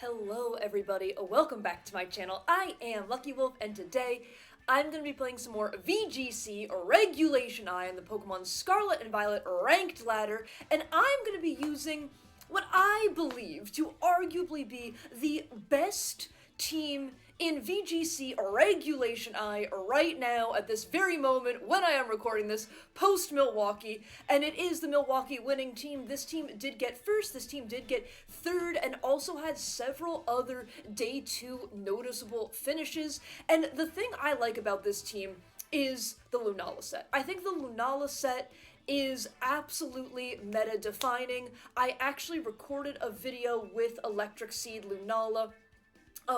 Hello everybody, welcome back to my channel. I am Lucky Wolf and today I'm going to be playing some more VGC Regulation I on the Pokemon Scarlet and Violet Ranked Ladder, and I'm going to be using what I believe to arguably be the best team in VGC Regulation I right now at this very moment when I am recording this, post-Milwaukee, and it is the Milwaukee winning team. This team did get first, this team did get third, and also had several other Day 2 noticeable finishes, and the thing I like about this team is the Lunala set. I think the Lunala set is absolutely meta-defining. I actually recorded a video with Electric Seed Lunala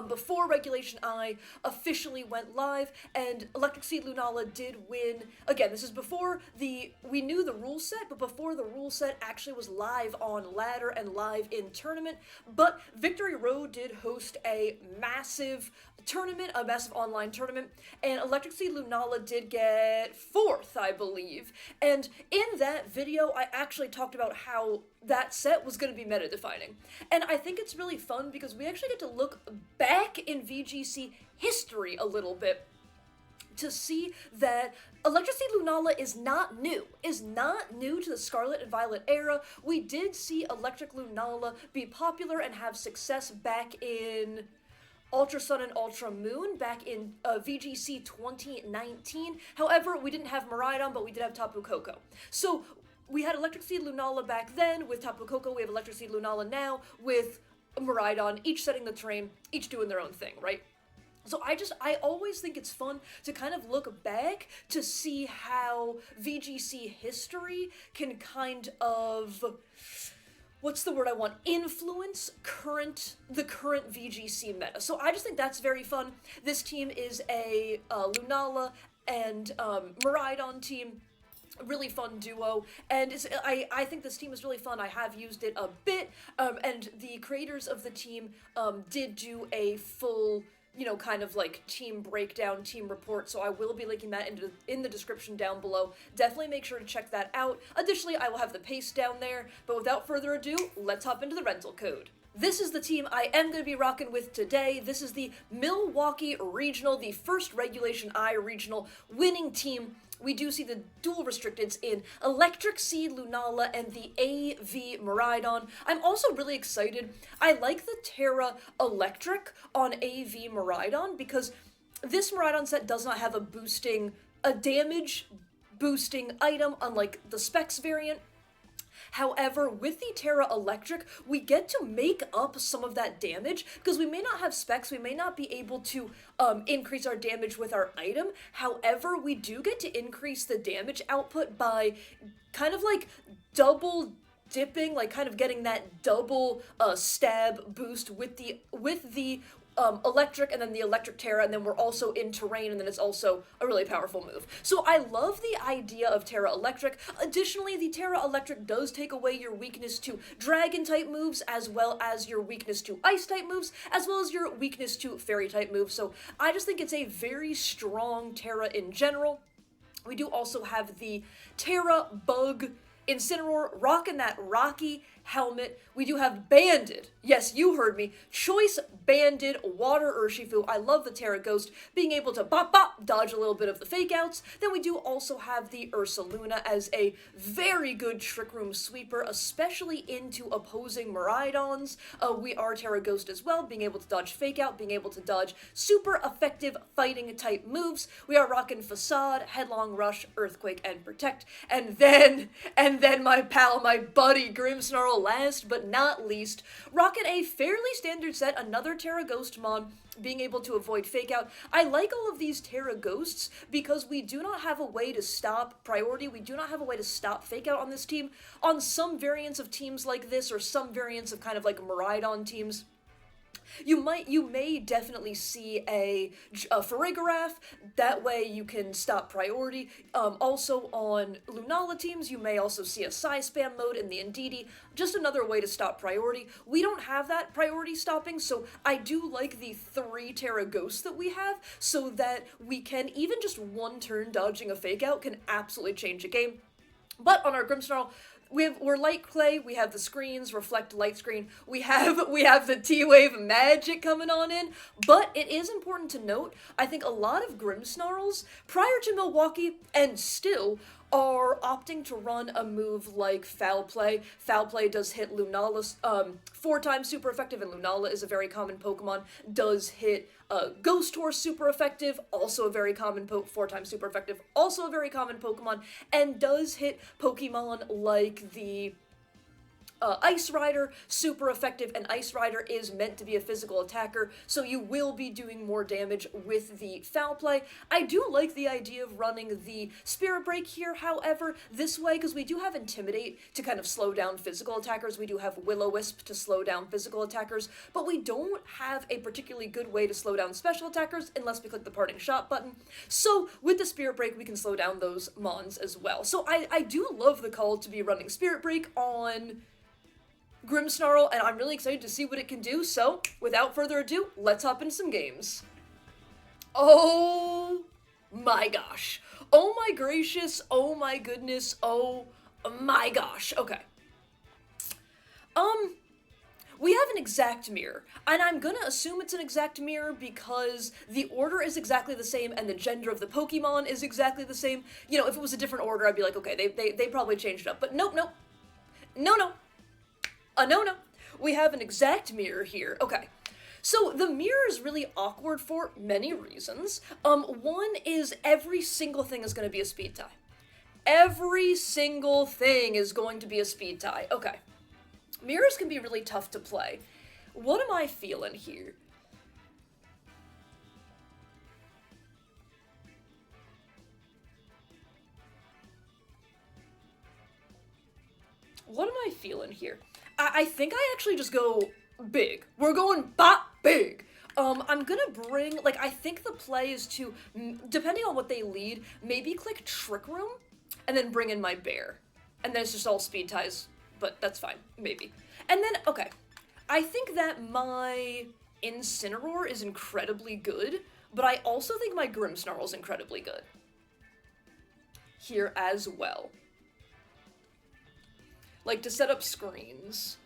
before Regulation I officially went live, and Electric Seed Lunala did win. Again, this is before we knew the rule set, but before the rule set actually was live on ladder and live in tournament. But Victory Road did host a massive tournament, a massive online tournament, and Electric Seed Lunala did get 4th, I believe. And in that video, I actually talked about how that set was going to be meta-defining. And I think it's really fun because we actually get to look back in VGC history a little bit to see that Electric Seed Lunala is not new to the Scarlet and Violet era. We did see Electric Lunala be popular and have success back in Ultra Sun and Ultra Moon back in VGC 2019. However, we didn't have Miraidon, but we did have Tapu Koko. So we had Electric Seed Lunala back then with Tapu Koko. We have Electric Seed Lunala now with Miraidon, each setting the terrain, each doing their own thing, right? So I always think it's fun to kind of look back to see how VGC history can kind of, what's the word I want, influence the current VGC meta. So I just think that's very fun. This team is a Lunala and Miraidon team. Really fun duo, and I think this team is really fun. I have used it a bit, and the creators of the team did do a full, kind of like team breakdown, team report, so I will be linking that in the description down below. Definitely make sure to check that out. Additionally, I will have the paste down there, but without further ado, let's hop into the rental code. This is the team I am going to be rocking with today. This is the Milwaukee Regional, the first Regulation I Regional winning team. We do see the dual restricteds in Electric Seed Lunala and the AV Miraidon. I'm also really excited. I like the Terra Electric on AV Miraidon because this Miraidon set does not have a damage boosting item unlike the Specs variant. However, with the Terra Electric, we get to make up some of that damage, because we may not have specs, we may not be able to increase our damage with our item. However, we do get to increase the damage output by kind of like double dipping, like kind of getting that double stab boost with the electric and then the electric Terra, and then we're also in terrain, and then it's also a really powerful move. So I love the idea of Terra Electric. Additionally, the Terra Electric does take away your weakness to dragon type moves, as well as your weakness to ice type moves, as well as your weakness to fairy type moves. So I just think it's a very strong Terra in general. We do also have the Terra Bug Incineroar rocking that rocky helmet. We do have Banded, yes, you heard me, Choice Banded Water Urshifu. I love the Terra Ghost being able to bop, dodge a little bit of the fake outs. Then we do also have the Ursaluna as a very good Trick Room sweeper, especially into opposing Miraidons. We are Terra Ghost as well, being able to dodge fake out, being able to dodge super effective fighting type moves. We are rocking Facade, Headlong Rush, Earthquake, and Protect. And then my pal, my buddy Grimmsnarl, last but not least, rocking a fairly standard set, another Terra Ghost Mon, being able to avoid fake out. I like all of these Terra Ghosts because we do not have a way to stop priority, we do not have a way to stop fake out on this team. On some variants of teams like this, or some variants of kind of like Miraidon teams, you may definitely see a Farigiraf. That way you can stop priority. Also on Lunala teams, you may also see a Psy Spam mode in the Indeedee. Just another way to stop priority. We don't have that priority stopping, so I do like the 3 Terra Ghosts that we have, so that we can, even just one turn dodging a fake out can absolutely change a game. But on our Grimmsnarl, we're light clay, we have the screens, reflect light screen, we have the T-Wave magic coming on in, but it is important to note, I think a lot of Grimmsnarls, prior to Milwaukee, and still, are opting to run a move like Foul Play. Foul Play does hit Lunala 4 times super effective, and Lunala is a very common Pokemon, does hit Ghost Horse super effective, also a very common 4 times super effective, also a very common Pokemon, and does hit Pokemon like the Ice Rider, super effective, and Ice Rider is meant to be a physical attacker, so you will be doing more damage with the Foul Play. I do like the idea of running the Spirit Break here, however, this way, because we do have Intimidate to kind of slow down physical attackers, we do have Will-O-Wisp to slow down physical attackers, but we don't have a particularly good way to slow down special attackers unless we click the Parting Shot button, so with the Spirit Break we can slow down those Mons as well. So I do love the call to be running Spirit Break on Grimmsnarl, and I'm really excited to see what it can do, so, without further ado, let's hop into some games. Oh my gosh. Oh my gracious, oh my goodness, oh my gosh. Okay. We have an exact mirror, and I'm gonna assume it's an exact mirror because the order is exactly the same and the gender of the Pokemon is exactly the same. You know, if it was a different order, I'd be like, okay, they probably changed it up, but nope. No. No. We have an exact mirror here. Okay. So the mirror is really awkward for many reasons. One is every single thing is going to be a speed tie. Every single thing is going to be a speed tie. Okay. Mirrors can be really tough to play. What am I feeling here? What am I feeling here? I think I actually just go big. We're going big. I'm gonna bring, like, I think the play is to, depending on what they lead, maybe click Trick Room, and then bring in my bear. And then it's just all speed ties, but that's fine, maybe. And then, okay, I think that my Incineroar is incredibly good, but I also think my Grimmsnarl is incredibly good. Here as well. Like, to set up screens.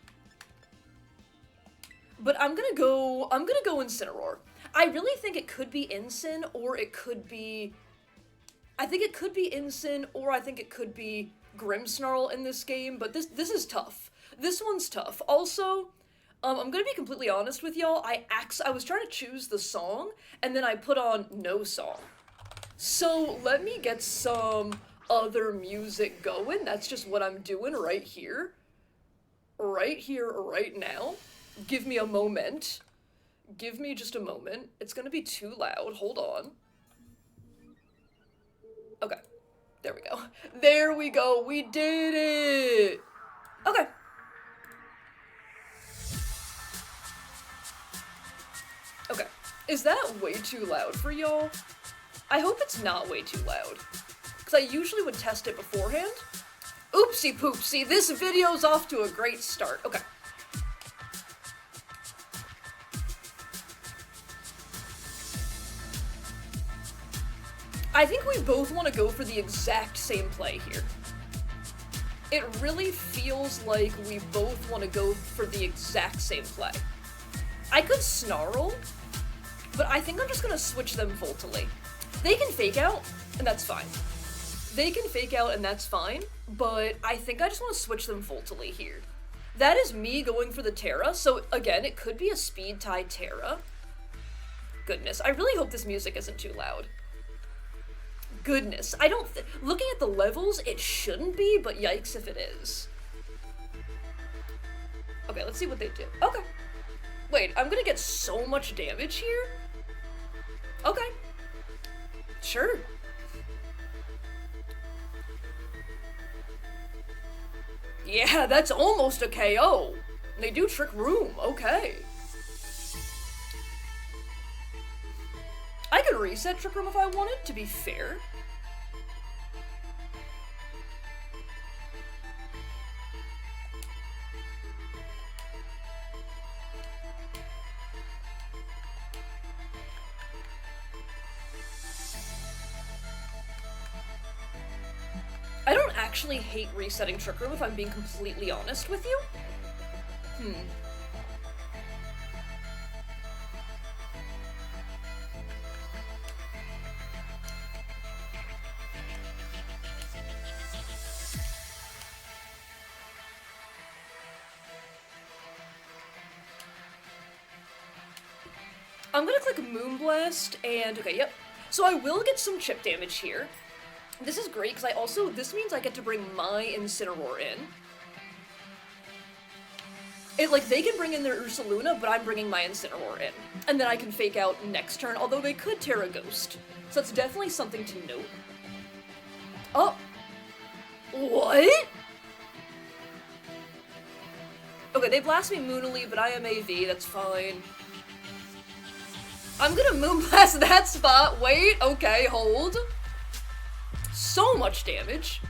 But I'm gonna go Incineroar. I really think it could be Incin, or it could be... I think it could be Incin, or I think it could be Grimmsnarl in this game, but this is tough. This one's tough. Also, I'm gonna be completely honest with y'all, I was trying to choose the song, and then I put on no song. So, let me get some other music going. That's just what I'm doing right here. Right here, right now. Give me a moment. Give me just a moment. It's gonna be too loud. Hold on. Okay. There we go. There we go. We did it! Okay. Okay. Is that way too loud for y'all? I hope it's not way too loud. I usually would test it beforehand. Oopsie poopsie, this video's off to a great start. Okay. I think we both want to go for the exact same play here. It really feels like we both want to go for the exact same play. I could Snarl, but I think I'm just gonna switch them Voltally. They can fake out, and that's fine. They can fake out and that's fine, but I think I just want to switch them Voltally here. That is me going for the Terra, so again, it could be a speed tie Terra. Goodness, I really hope this music isn't too loud. Goodness, looking at the levels, it shouldn't be, but yikes if it is. Okay, let's see what they do. Okay. Wait, I'm gonna get so much damage here? Okay. Sure. Yeah, that's almost a KO. They do Trick Room, okay. I could reset Trick Room if I wanted, to be fair. actually hate resetting Trick Room if I'm being completely honest with you. I'm gonna click Moonblast, and okay, yep. So I will get some chip damage here. This is great, because this means I get to bring my Incineroar in. They can bring in their Ursaluna, but I'm bringing my Incineroar in. And then I can fake out next turn, although they could Terra Ghost. So that's definitely something to note. Oh! What? Okay, they blast me Moonily, but I am AV, that's fine. I'm gonna Moonblast that spot. Wait, okay, hold. So much damage.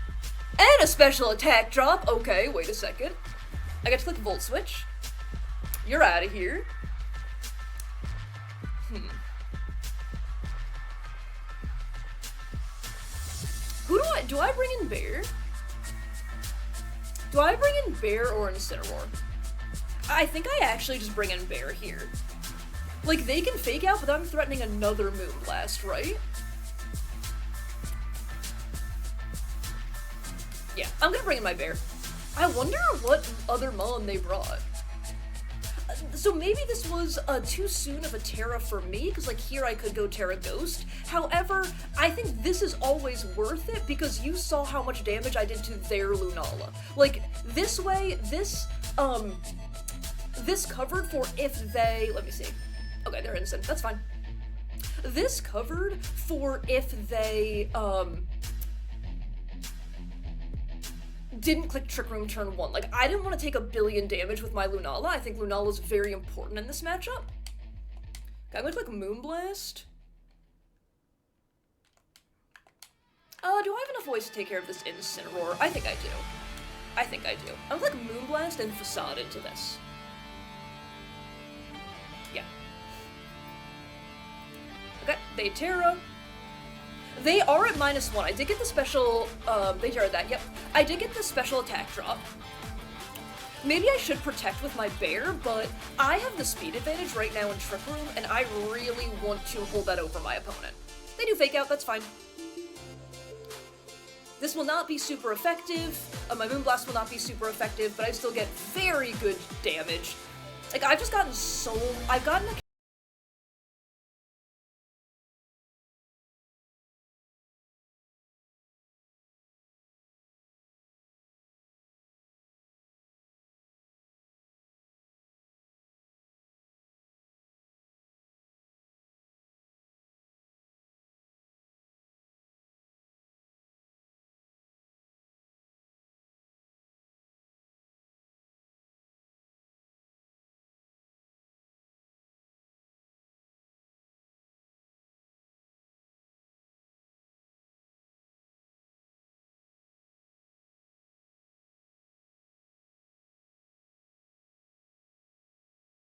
And a special attack drop. Okay, wait a second. I get to click Volt Switch. You're out of here. Do I bring in Bear? Do I bring in Bear or Incineroar? I think I actually just bring in Bear here. They can fake out, but I'm threatening another Moonblast, right? Yeah, I'm gonna bring in my Bear. I wonder what other Mon they brought. So maybe this was too soon of a Terra for me, because here I could go Terra Ghost. However, I think this is always worth it, because you saw how much damage I did to their Lunala. This way, this covered for if they, let me see. Okay, they're instant. That's fine. This covered for if they, didn't click Trick Room turn 1. I didn't want to take a billion damage with my Lunala. I think Lunala's very important in this matchup. Okay, I'm gonna click Moonblast. Do I have enough ways to take care of this Incineroar? I think I do. I'm gonna click Moonblast and Facade into this. Yeah. Okay, they Terra. They are at -1. I did get the special, they Terra'd that, yep. I did get the special attack drop. Maybe I should protect with my Bear, but I have the speed advantage right now in Trick Room, and I really want to hold that over my opponent. They do Fake Out, that's fine. This will not be super effective, my Moonblast will not be super effective, but I still get very good damage. I've just gotten I've gotten a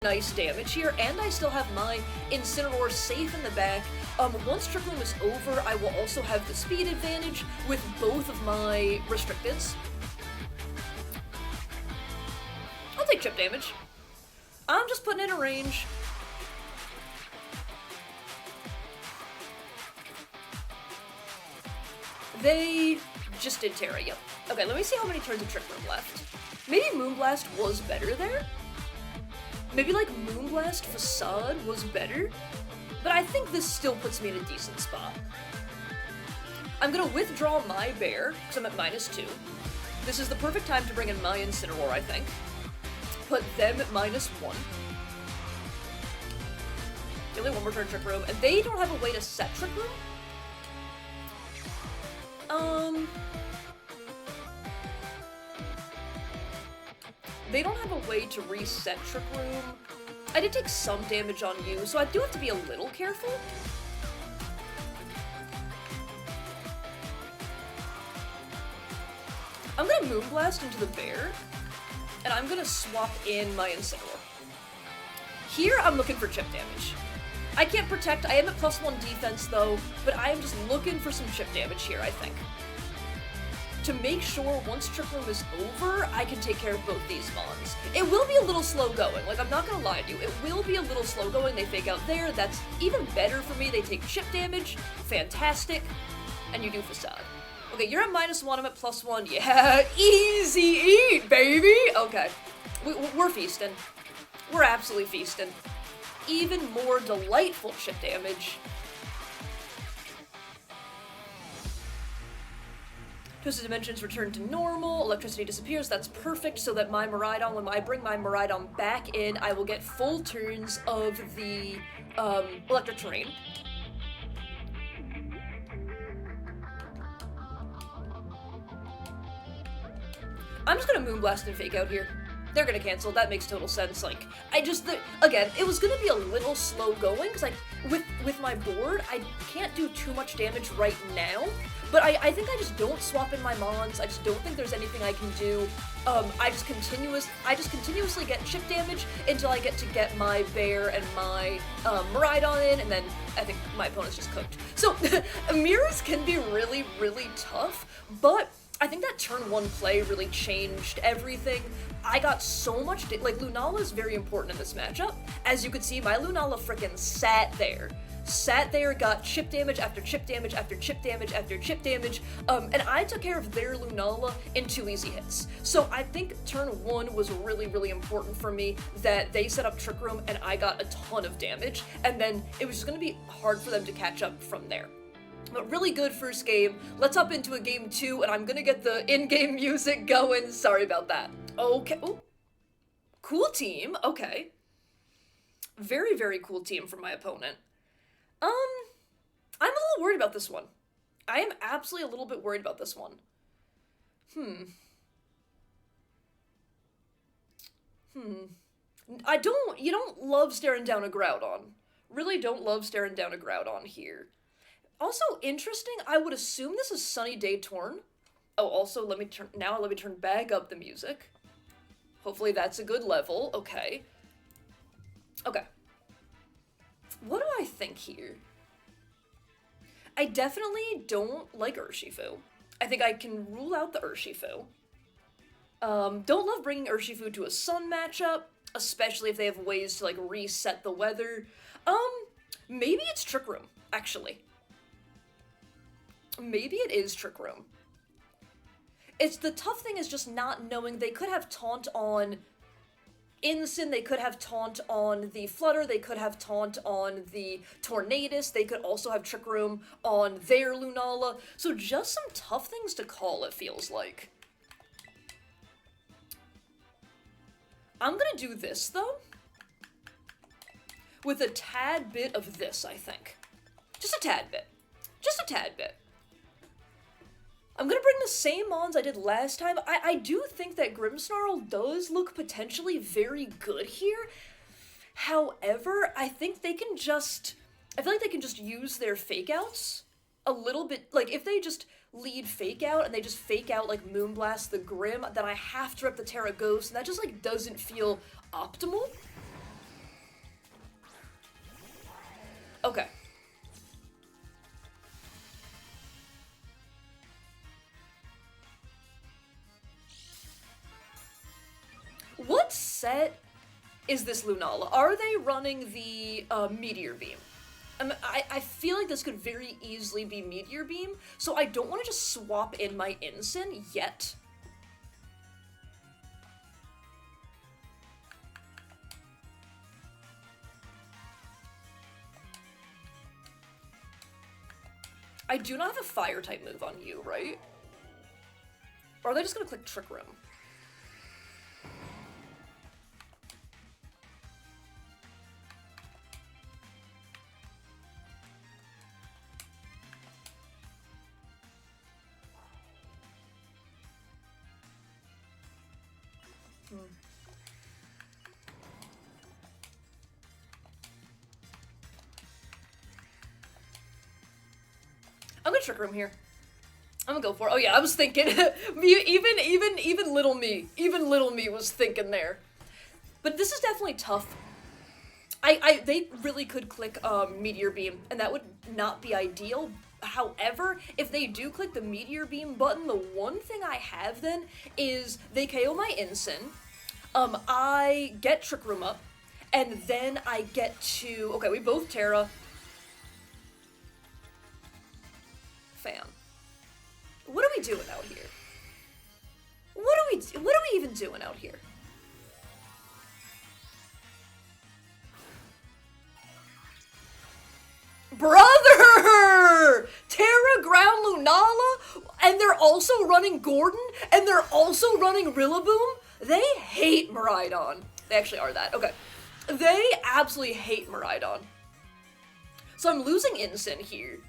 nice damage here, and I still have my Incineroar safe in the back. Once Trick Room is over, I will also have the speed advantage with both of my restricteds. I'll take chip damage. I'm just putting in a range. They just did Terra, yep. Okay, let me see how many turns of Trick Room left. Maybe Moonblast was better there? Maybe Moonblast Facade was better, but I think this still puts me in a decent spot. I'm gonna withdraw my Bear, because I'm at -2. This is the perfect time to bring in my Incineroar, I think. Put them at -1. Only one more turn Trick Room, and they don't have a way to set Trick Room? They don't have a way to reset Trick Room. I did take some damage on you, so I do have to be a little careful. I'm gonna Moonblast into the Bear, and I'm gonna swap in my Incineroar. Here, I'm looking for chip damage. I can't protect, I am at +1 defense though, but I am just looking for some chip damage here, I think. to make sure once Trick Room is over, I can take care of both these mons. It will be a little slow going, like I'm not gonna lie to you, it will be a little slow going, they fake out there, that's even better for me, they take chip damage, fantastic, and you do Facade. Okay, you're at -1, I'm at +1, yeah, easy eat, baby! Okay, we're feasting. We're absolutely feasting. Even more delightful chip damage. Twisted Dimensions return to normal, electricity disappears, that's perfect, so that my Miraidon, when I bring my Miraidon back in, I will get full turns of the, electric terrain. I'm just gonna Moonblast and Fake Out here. They're gonna cancel, that makes total sense, like, again, it was gonna be a little slow going, because, like, with my board, I can't do too much damage right now, but I think I just don't swap in my mons, I just don't think there's anything I can do. I just continuously get chip damage until I get to get my Bear and my Miraidon in, and then I think my opponent's just cooked. So, mirrors can be really, really tough, but I think that turn 1 play really changed everything. I got so much, like, Lunala is very important in this matchup. As you could see, my Lunala frickin' sat there, got chip damage after chip damage after chip damage after chip damage, and I took care of their Lunala in 2 easy hits. So I think turn 1 was really, really important for me, that they set up Trick Room and I got a ton of damage, and then it was just gonna be hard for them to catch up from there. But really good first game. Let's hop into a game 2, and I'm gonna get the in-game music going. Sorry about that. Okay. Ooh. Cool team. Okay. Very, very cool team from my opponent. I'm a little worried about this one. I am absolutely a little bit worried about this one. You don't love staring down a Groudon. Really don't love staring down a Groudon here. Also interesting, I would assume this is Sunny Day Torn. Oh, also, let me turn back up the music. Hopefully that's a good level, okay. Okay. What do I think here? I definitely don't like Urshifu. I think I can rule out the Urshifu. Don't love bringing Urshifu to a Sun matchup, especially if they have ways to, like, reset the weather. Maybe it's Trick Room, actually. Maybe it is Trick Room. It's the tough thing is just not knowing. They could have Taunt on Incin, they could have Taunt on the Flutter, they could have Taunt on the Tornadus, they could also have Trick Room on their Lunala. So just some tough things to call, it feels like. I'm gonna do this, though, with a tad bit of this, I think. Just a tad bit. Just a tad bit. I'm gonna bring the same mons I did last time. I do think that Grimmsnarl does look potentially very good here. However, I think they can just... I feel like they can just use their fake outs a little bit. Like, if they just lead fake out and they just fake out, like, Moonblast the Grim, then I have to rep the Terra Ghost, and that just, like, doesn't feel optimal. Okay. What set is this Lunala? Are they running the Meteor Beam? I feel like this could very easily be Meteor Beam, so I don't want to just swap in my Incin yet. I do not have a Fire-type move on you, right? Or are they just gonna click Trick Room? I'm gonna Trick Room here. I'm gonna go for it. Oh yeah, I was thinking, even little me was thinking there. But this is definitely tough. They really could click Meteor Beam, and that would not be ideal. However, if they do click the Meteor Beam button, the one thing I have then is they KO my Ensign, I get Trick Room up, and then I get to... Okay, we both Terra. Fam. What are we doing out here? What are we even doing out here? Brother! Terra, Ground, Lunala, and they're also running Gordon, and they're also running Rillaboom? They hate Miraidon. They actually are that. Okay. They absolutely hate Miraidon. So I'm losing Ensign here.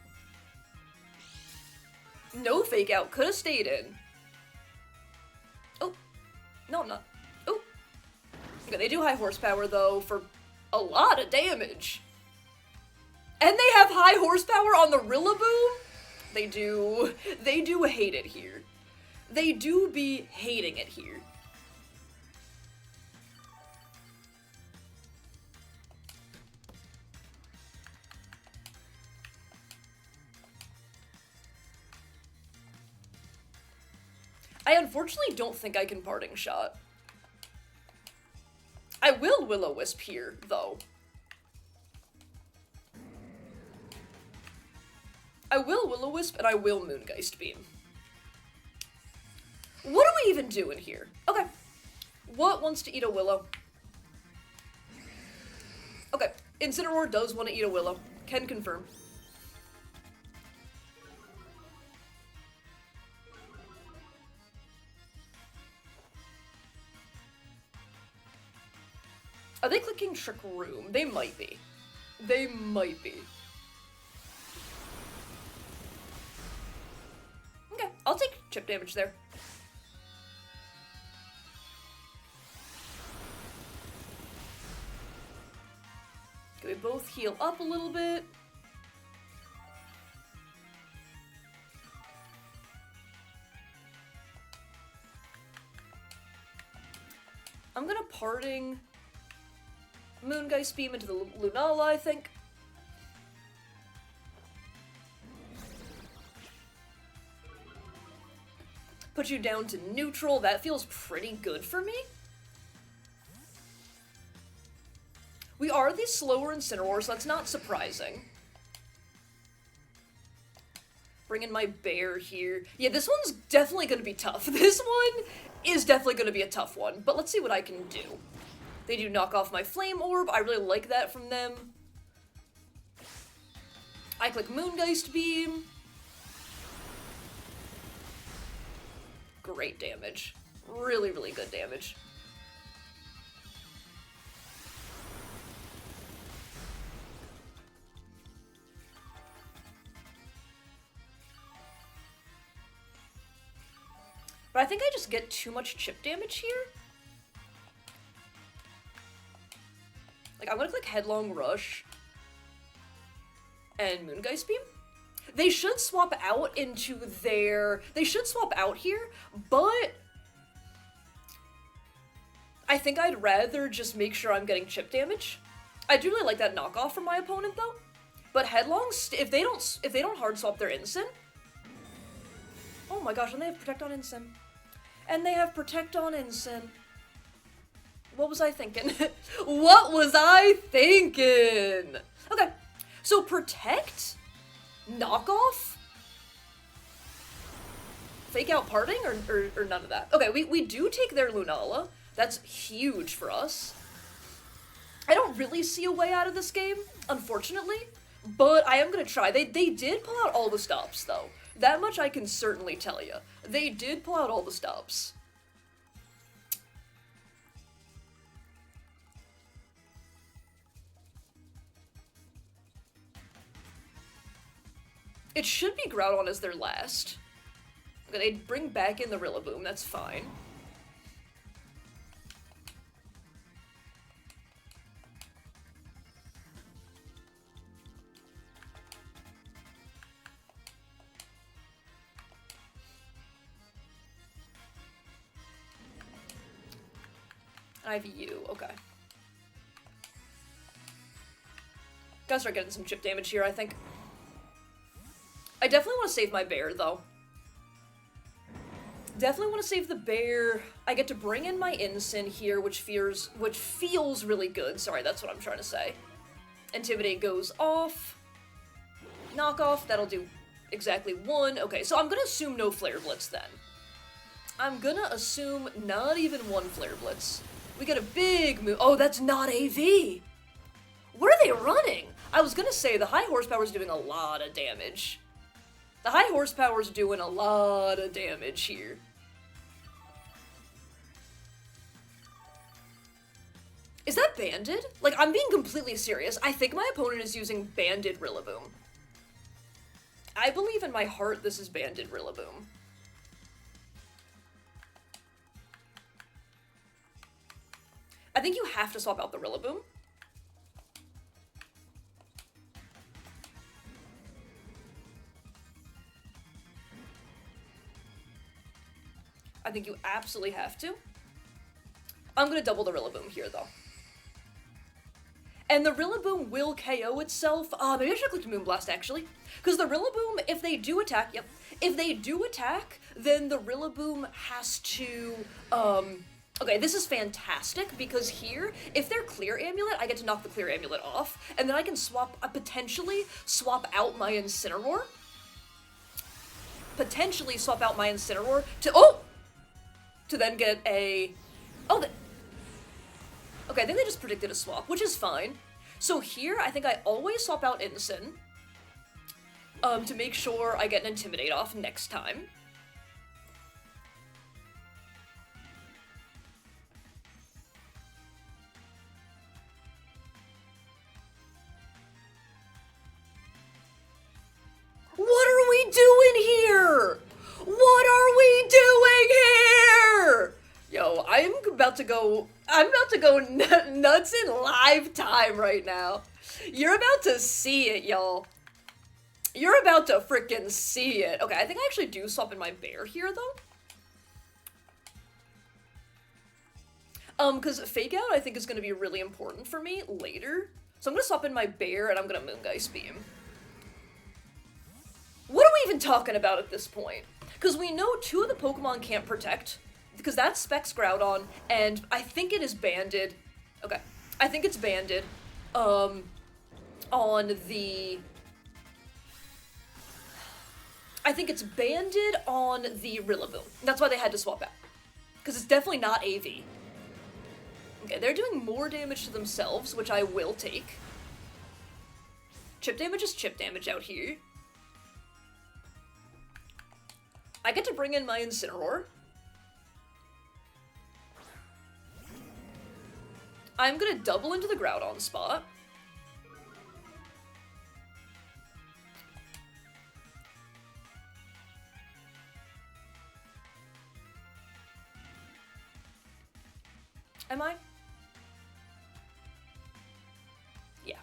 No fake out. Could have stayed in. Oh. No, I'm not. Oh. Okay, they do high horsepower, though, for a lot of damage. And they have high horsepower on the Rillaboom? They do. They do hate it here. They do be hating it here. I unfortunately don't think I can Parting Shot. I will Will-O-Wisp here, though. I will Will-O-Wisp, and I will Moongeist Beam. What are we even doing here? Okay. What wants to eat a Willow? Okay. Incineroar does want to eat a Willow. Can confirm. Are they clicking Trick Room? They might be. They might be. Okay, I'll take chip damage there. Can we both heal up a little bit? I'm gonna Parting Moongeist Beam into the Lunala, I think. Put you down to neutral. That feels pretty good for me. We are the slower Incineroar, so that's not surprising. Bring in my bear here. Yeah, this one's definitely gonna be tough. This one is definitely gonna be a tough one, but let's see what I can do. They do knock off my Flame Orb. I really like that from them. I click Moongeist Beam. Great damage. Really, really good damage. But I think I just get too much chip damage here. Like, I'm gonna click Headlong Rush and Moongeist Beam. They should swap out into their... They should swap out here, but I think I'd rather just make sure I'm getting chip damage. I do really like that knockoff from my opponent, though. But Headlong, if they don't hard swap their Ensign... Oh my gosh, and they have Protect on Ensign. And they have Protect on Ensign. What was I thinking? What was I thinking? Okay, so Protect, knockoff, fake out Parting, or none of that. Okay, we do take their Lunala. That's huge for us. I don't really see a way out of this game, unfortunately, but I am gonna try. They did pull out all the stops, though. That much I can certainly tell you. They did pull out all the stops. It should be Groudon as their last. Okay, they bring back in the Rillaboom, that's fine. I have you, okay. Gotta start getting some chip damage here, I think. I definitely want to save my bear, though. Definitely want to save the bear. I get to bring in my Ensign here, which feels really good. Sorry, that's what I'm trying to say. Intimidate goes off. Knock off, that'll do exactly 1. Okay, so I'm gonna assume no Flare Blitz then. I'm gonna assume not even 1 Flare Blitz. We get a big move. Oh, that's not AV! What are they running? I was gonna say the high horsepower is doing a lot of damage. The high horsepower is doing a lot of damage here. Is that Banded? Like, I'm being completely serious. I think my opponent is using Banded Rillaboom. I believe in my heart this is Banded Rillaboom. I think you have to swap out the Rillaboom. I think you absolutely have to. I'm gonna double the Rillaboom here, though. And the Rillaboom will KO itself. Maybe I should click Moonblast, actually. Because the Rillaboom, if they do attack, if they do attack, then the Rillaboom has to, okay, this is fantastic, because here, if they're Clear Amulet, I get to knock the Clear Amulet off, and then I can potentially swap out my Incineroar. Potentially swap out my Incineroar to then get a... Okay, I think they just predicted a swap, which is fine. So here, I think I always swap out Ensign, to make sure I get an Intimidate off next time. What are we doing here? What are we doing here? Yo, I'm about to go nuts in live time right now. You're about to see it, y'all. You're about to freaking see it. Okay, I think I actually do swap in my bear here, though. Because Fake Out, I think, is going to be really important for me later. So I'm going to swap in my bear, and I'm going to Moongeist Beam. What are we even talking about at this point? Because we know 2 of the Pokemon can't protect, because that's Specs Groudon, and I think it is banded. Okay, I think it's banded, on the... I think it's banded on the Rillaboom. That's why they had to swap out. Because it's definitely not AV. Okay, they're doing more damage to themselves, which I will take. Chip damage is chip damage out here. I get to bring in my Incineroar. I'm gonna double into the Groudon spot. Am I? Yeah.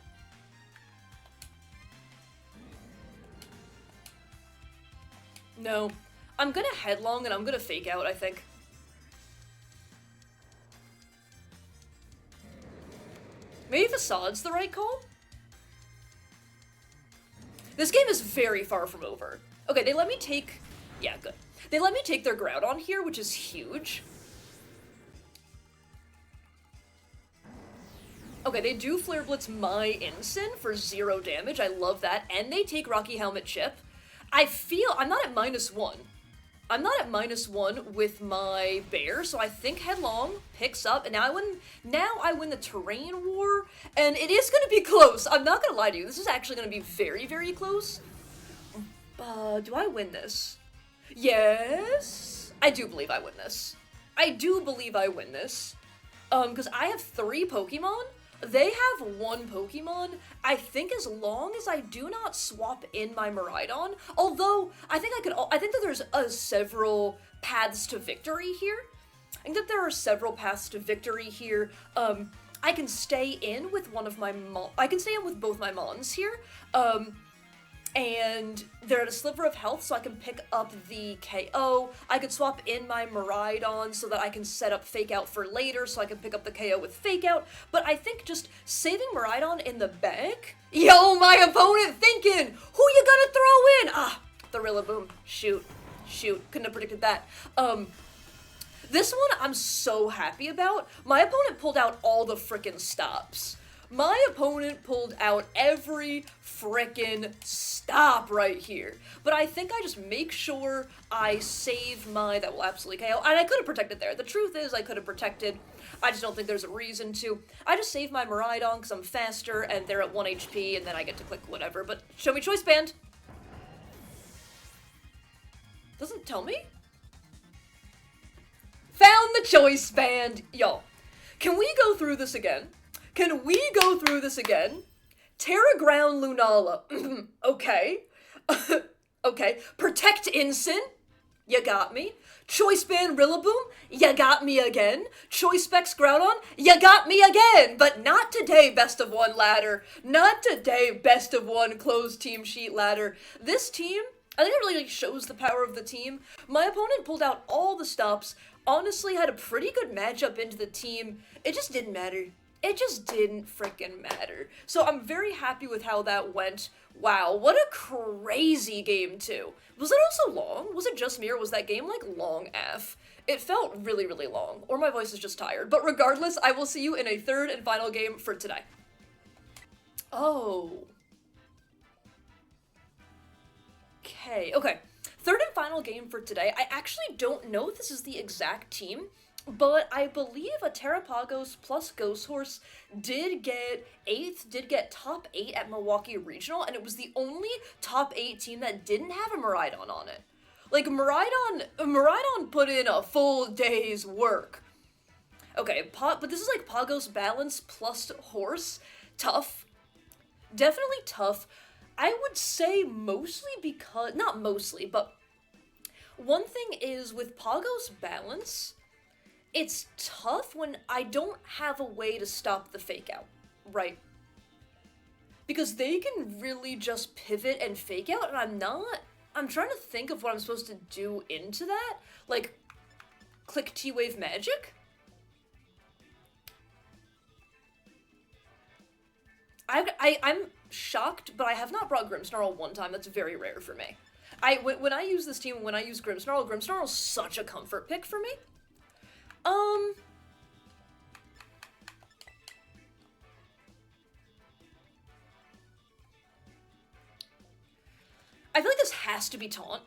No. I'm gonna Headlong and I'm gonna Fake Out, I think. Maybe Facade's the right call? This game is very far from over. Okay, they let me take... Yeah, good. They let me take their Groudon here, which is huge. Okay, they do Flare Blitz my Ensign for 0 damage. I love that. And they take Rocky Helmet Chip. I feel... I'm not at -1. I'm not at -1 with my bear, so I think Headlong picks up, and now I win the Terrain War, and it is going to be close. I'm not going to lie to you. This is actually going to be very, very close. Do I win this? Yes. I do believe I win this. I do believe I win this. Because I have 3 Pokemon. They have 1 Pokemon. I think as long as I do not swap in my Miraidon, although I think that there's several paths to victory here. I think that there are several paths to victory here. I can stay in with I can stay in with both my Mons here. And they're at a sliver of health, so I can pick up the KO. I could swap in my Miraidon so that I can set up Fake Out for later, so I can pick up the KO with Fake Out. But I think just saving Miraidon in the bag... Yo, my opponent thinking! Who you gonna throw in? the Rillaboom. Shoot. Couldn't have predicted that. This one I'm so happy about. My opponent pulled out all the frickin' stops. My opponent pulled out every frickin' stop right here. But I think I just make sure I save my, that will absolutely KO. And I could have protected there. The truth is I could have protected. I just don't think there's a reason to. I just save my Miraidon because I'm faster and they're at 1 HP and then I get to click whatever. But show me Choice Band. Doesn't tell me. Found the Choice Band. Yo, can we go through this again? Can we go through this again? Terra Ground Lunala. Okay. Okay. Protect Ensign. You got me. Choice Band Rillaboom. You got me again. Choice Specs Groudon. You got me again. But not today, best of one ladder. Not today, best of one closed team sheet ladder. This team, I think it really shows the power of the team. My opponent pulled out all the stops. Honestly, had a pretty good matchup into the team. It just didn't matter. It just didn't frickin' matter. So I'm very happy with how that went. Wow, what a crazy game, too. Was it also long? Was it just me, or was that game, like, long F? It felt really, really long. Or my voice is just tired. But regardless, I will see you in a third and final game for today. Oh. Okay. Third and final game for today. I actually don't know if this is the exact team, but I believe a Terrapagos plus Ghost Horse did get 8th, did get top 8 at Milwaukee Regional, and it was the only top 8 team that didn't have a Miraidon on it. Like, Miraidon put in a full day's work. Okay, but this is like Pagos Balance plus Horse. Tough. Definitely tough. I would say mostly because, not mostly, but one thing is with Pagos Balance, it's tough when I don't have a way to stop the fake out, right? Because they can really just pivot and fake out, and I'm trying to think of what I'm supposed to do into that. Like, click T-Wave Magic? I'm shocked, but I have not brought Grimmsnarl one time. That's very rare for me. When I use this team, when I use Grimmsnarl's such a comfort pick for me. I feel like this has to be taunt.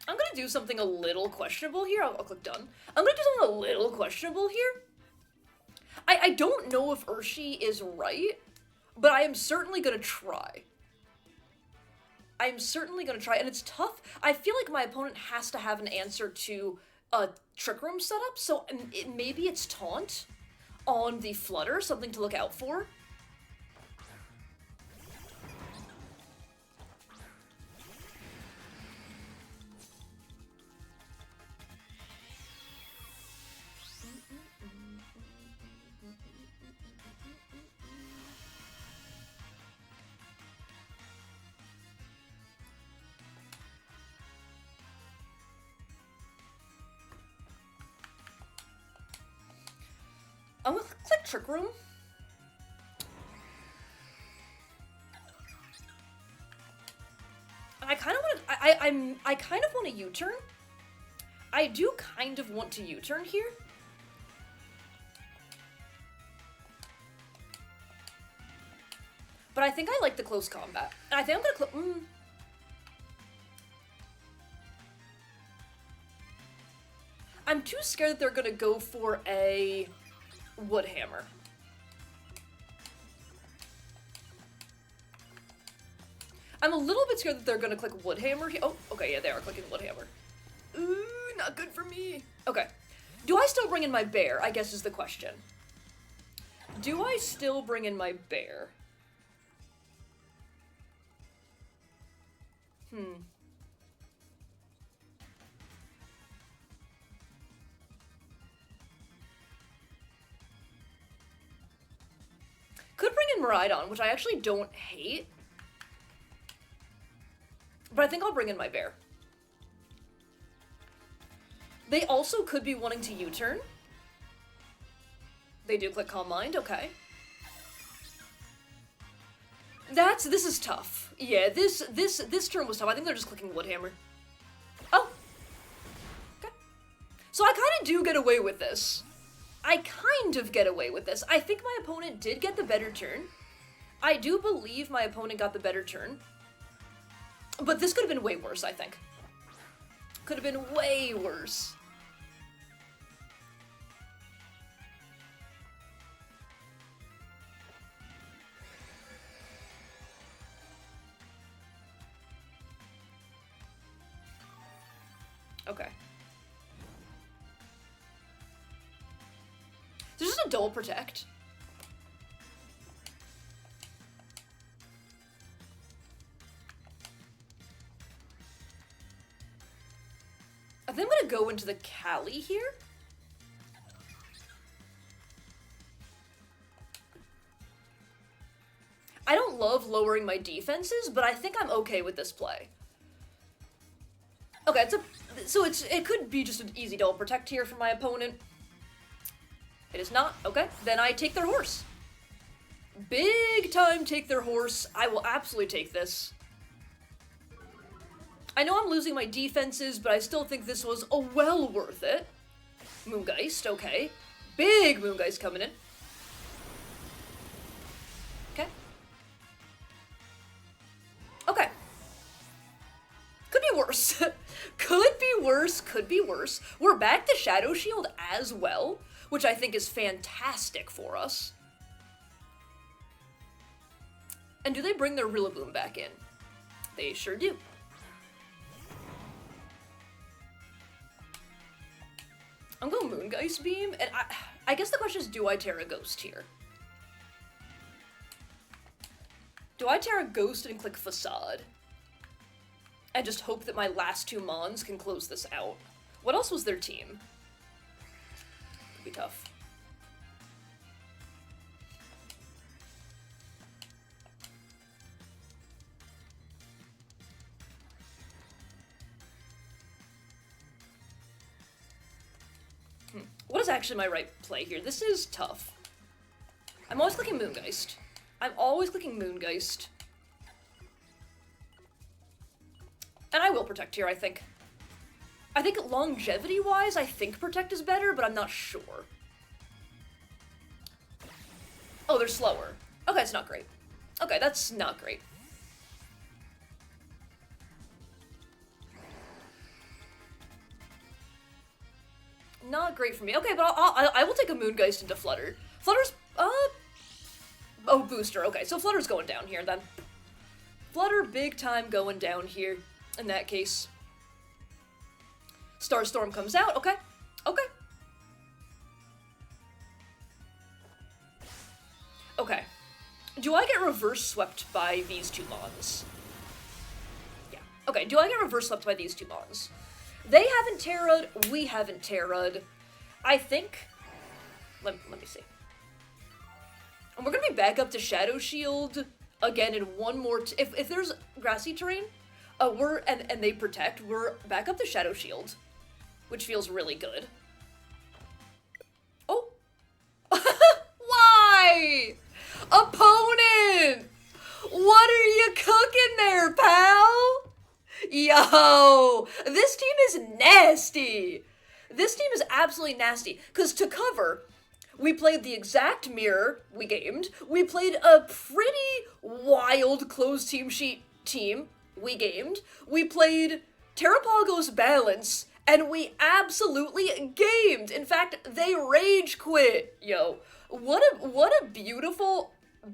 I'm gonna do something a little questionable here. I'll click done. I'm gonna do something a little questionable here. I don't know if Urshi is right, but I am certainly gonna try. I'm certainly gonna try, and it's tough. I feel like my opponent has to have an answer to a Trick Room setup, so maybe it's taunt on the Flutter, something to look out for. I'm gonna click Trick Room. And I kind of want to, I kind of want to U-turn. I do kind of want to U-turn here. But I think I like the close combat. And I think I'm gonna I'm too scared that they're gonna go for a Wood Hammer. I'm a little bit scared that they're gonna click Wood Hammer. Oh, okay, yeah, they are clicking Wood Hammer. Ooh, not good for me. Okay. Do I still bring in my bear, I guess is the question. Do I still bring in my bear? Could bring in Miraidon, which I actually don't hate. But I think I'll bring in my bear. They also could be wanting to U-turn. They do click Calm Mind, okay. This is tough. Yeah, this turn was tough. I think they're just clicking Woodhammer. Oh. Okay. So I kind of do get away with this. I think my opponent did get the better turn. I do believe my opponent got the better turn. But this could have been way worse, I think. Could have been way worse. Okay. This is a dual protect. I think I'm gonna go into the Cali here. I don't love lowering my defenses, but I think I'm okay with this play. Okay, it could be just an easy double protect here for my opponent. It is not. Okay, then I take their horse. Big time take their horse. I will absolutely take this. I know I'm losing my defenses, but I still think this was well worth it. Moongeist, okay. Big Moongeist coming in. Okay. Okay. Could be worse. Could be worse, could be worse. We're back to Shadow Shield as well, which I think is fantastic for us. And do they bring their Rillaboom back in? They sure do. I'm going Moongeist Beam, and I guess the question is, do I Terra Ghost here? Do I Terra Ghost and click Facade? And just hope that my last two Mons can close this out. What else was their team? Could be tough. What is actually my right play here? This is tough. I'm always clicking Moongeist. I'm always clicking Moongeist. And I will Protect here, I think. I think longevity-wise, I think Protect is better, but I'm not sure. Oh, they're slower. Okay, it's not great. Okay, that's not great. Not great for me. Okay, but I will take a Moongeist into Flutter. Flutter's, oh, booster. Okay, so Flutter's going down here, then. Flutter, big time going down here, in that case. Starstorm comes out. Okay, okay. Okay. Do I get reverse swept by these two Mons? Yeah. Okay, do I get reverse swept by these two Mons? They haven't Terra'd, we haven't Terra'd. I think... Let me see. And we're gonna be back up to Shadow Shield again in one more... If there's grassy terrain, and they protect, we're back up to Shadow Shield, which feels really good. Oh! Why? Opponent! What are you cooking there, pal? Yo, this team is nasty. This team is absolutely nasty. Because to cover, we played the exact mirror we gamed. We played a pretty wild closed team sheet team we gamed. We played Terrapagos Balance, and we absolutely gamed. In fact, they rage quit. Yo, what a beautiful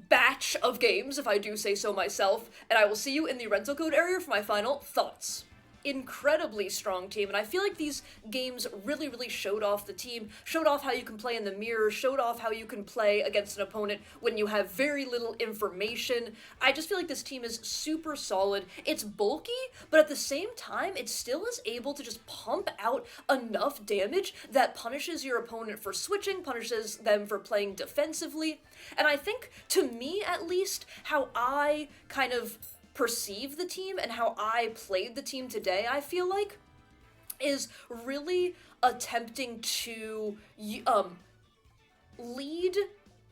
batch of games, if I do say so myself, and I will see you in the rental code area for my final thoughts. Incredibly strong team, and I feel like these games really showed off the team, showed off how you can play in the mirror, showed off how you can play against an opponent when you have very little information. I just feel like this team is super solid. It's bulky, but at the same time, it still is able to just pump out enough damage that punishes your opponent for switching, punishes them for playing defensively, and I think, to me at least, how I kind of perceive the team and how I played the team today, I feel like, is really attempting to lead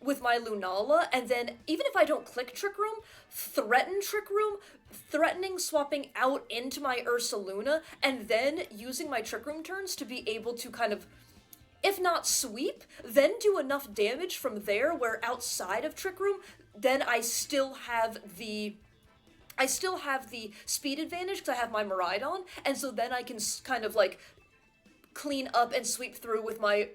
with my Lunala, and then even if I don't click Trick Room, threaten Trick Room, threatening swapping out into my Ursaluna, and then using my Trick Room turns to be able to kind of, if not sweep, then do enough damage from there where outside of Trick Room, then I still have the speed advantage because I have my Miraidon, and so then I can kind of like clean up and sweep through with my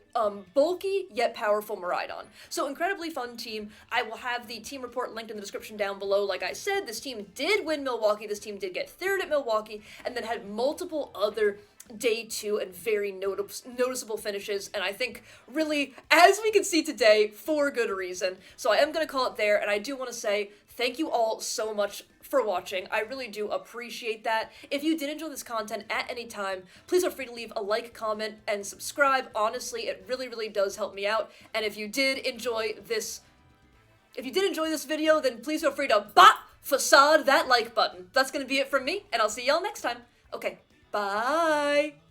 bulky yet powerful Miraidon. So incredibly fun team. I will have the team report linked in the description down below. Like I said, this team did win Milwaukee. This team did get third at Milwaukee and then had multiple other day 2 and very noticeable finishes, and I think really, as we can see today, for good reason. So I am going to call it there, and I do want to say thank you all so much for watching. I really do appreciate that. If you did enjoy this content at any time, please feel free to leave a like, comment, and subscribe. Honestly, it really, really does help me out. And if you did enjoy this video, then please feel free to facade that like button. That's gonna be it from me, and I'll see y'all next time. Okay, bye!